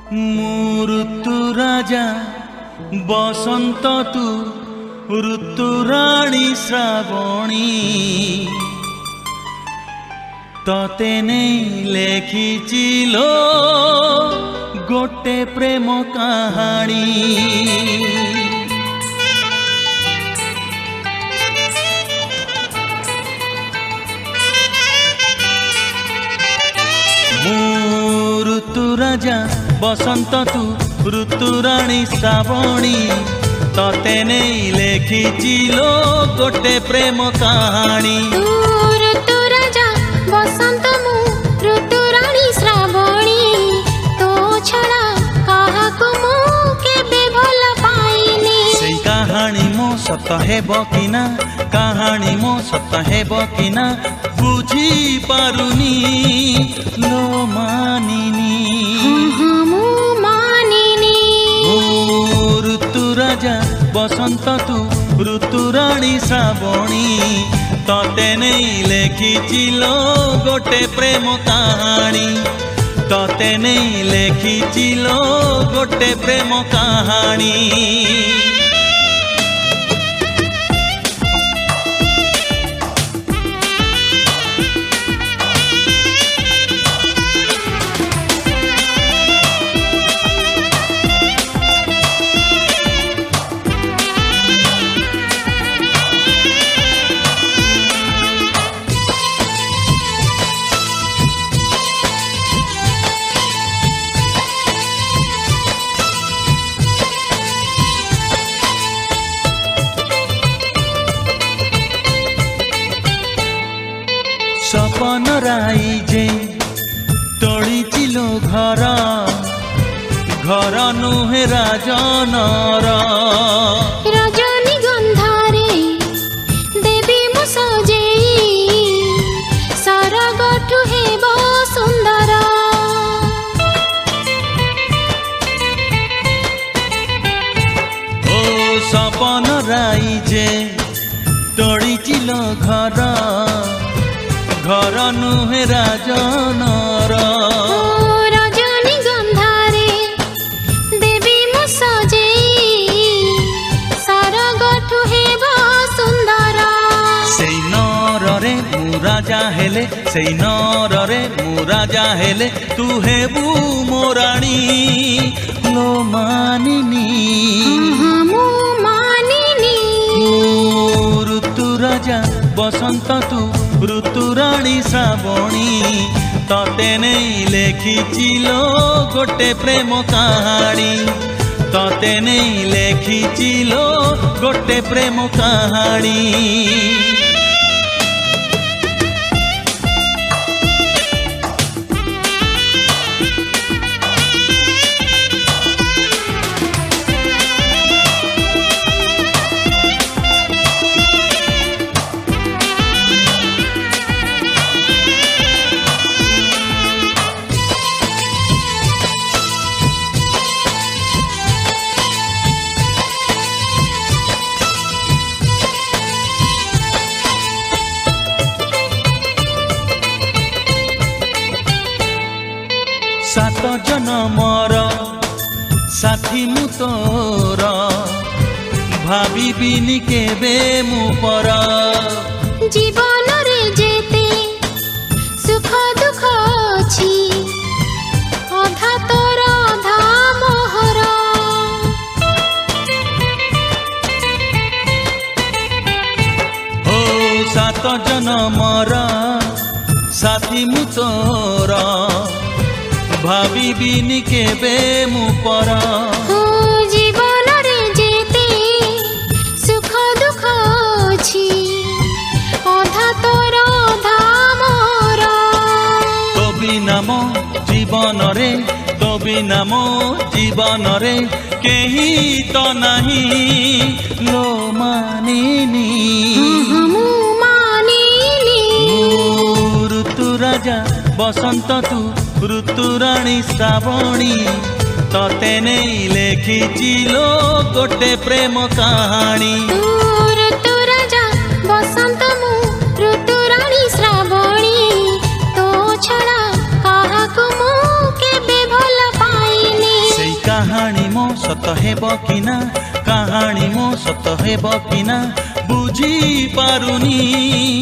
ମୁଁ ଋତୁ ରାଜା ବସନ୍ତ ତୁ ଋତୁରାଣୀ ଶ୍ରାବଣୀ ତତେ ନେଇ ଲେଖିଛି ଲୋ ଗୋଟେ ପ୍ରେମ କାହାଣୀ। ମୁଁ ଋତୁ ରାଜା ବସନ୍ତ ତୁ ଋତୁରାଣୀ ଶ୍ରାବଣୀ ତତେ ନେଇ ଲେଖିଛି ଲୋ ଗୋଟେ ପ୍ରେମ କାହାଣୀ। ଋତୁ ରାଜା ବସନ୍ତ ମୁଁ ଋତୁରାଣୀ ଶ୍ରାବଣୀ ତୋ ଛଡ଼ା କାହାକୁ ମୁଁ କେବେ ଭଲ ପାଇନି। ସେଇ କାହାଣୀ ମୋ ସତ ହେବ କି ନା, କାହାଣୀ ମୋ ସତ ହେବ କି ନା ବୁଝି ପାରୁନି ଲୋ ମାନିନି। ମୁଁ ମାନିନି। ମୁଁ ଋତୁ ରାଜା ବସନ୍ତ ତୁ ଋତୁରାଣୀ ଶ୍ରାବଣୀ ତତେ ନେଇ ଲେଖିଛି ଲୋ ଗୋଟେ ପ୍ରେମ କାହାଣୀ। ତତେ ନେଇ ଲେଖିଛି ଲୋ ଗୋଟେ ପ୍ରେମ କାହାଣୀ। ସପନ ରାଇ ଯେ ତୋଳିଚିଲୋ ଘର, ଘର ନୁହେଁ ରାଜନର। ରଜନୀ ଗନ୍ଧାରେ ଦେବୀ ମୁଁ ସଜେଇ ସରଗଠୁ ହେବ ସୁନ୍ଦର। ଓ ସପନ ରାଇ ଯେ ତୋଳିଚିଲୋ ଘର, ଘର ନୁହେଁ ରାଜନର। ରଜନୀ ଗନ୍ଧାରେ ଦେବୀ ମୁଁ ସଜେଇ ସରଗଠୁ ହେବ ସୁନ୍ଦର। ସେଇ ନରରେ ମୁଁ ରାଜା ହେଲେ, ସେଇ ନରରେ ମୁଁ ରାଜା ହେଲେ ତୁ ହେବୁ ମୋ ରାଣୀ ଲୋ ମାନିନି। ମୁଁ ମାନିନି। ମୁଁ ଋତୁ ରାଜା ବସନ୍ତ ତୁ ଋତୁରାଣୀ ଶ୍ରାବଣୀ ତତେ ନେଇ ଲେଖିଛି ଲୋ ଗୋଟେ ପ୍ରେମ କାହାଣୀ। ତତେ ନେଇ ଲେଖିଛି ଲୋ ଗୋଟେ ପ୍ରେମ କାହାଣୀ। ସାତ ଜନମର ସାଥୀ ମୁଁ ତୋର, ଭାବିବିନି କେବେ ମୁଁ ପର। ଜୀବନରେ ଯେତେ ସୁଖ ଦୁଃଖ ଅଛି ଅଧା ତୋର ଅଧା ମୋହର। ଓ ସାତ ଜନମର ସାଥୀ ମୁଁ ତୋର, ଭାବିବିନି କେବେ ମୁଁ ପର। ଜୀବନରେ ଯେତେ ସୁଖ ଦୁଃଖ ଅଛି ଅଧା ତୋର ଅଧା ମୋର। ତୋ ବିନା ମୋ ଜୀବନରେ, ତୋ ବିନା ମୋ ଜୀବନରେ କେହି ତ ନାହିଁ ଲୋ ମାନିନି। ମୁଁ ମାନିନି। ମୁଁ ଋତୁ ରାଜା ବସନ୍ତ ତୁ ଋତୁରାଣୀ ଶ୍ରାବଣୀ ତତେ ନେଇ ଲେଖିଛି ଲୋ ଗୋଟେ ପ୍ରେମ କାହାଣୀ। ଋତୁ ରାଜା ବସନ୍ତ ମୁଁ ଋତୁରାଣୀ ଶ୍ରାବଣୀ ତୋ ଛଡ଼ା କାହାକୁ ମୁଁ କେବେ ଭଲ ପାଇନି। सत हेब कि ना कहानी मो सत हेब कि ना बुझी पारुनी।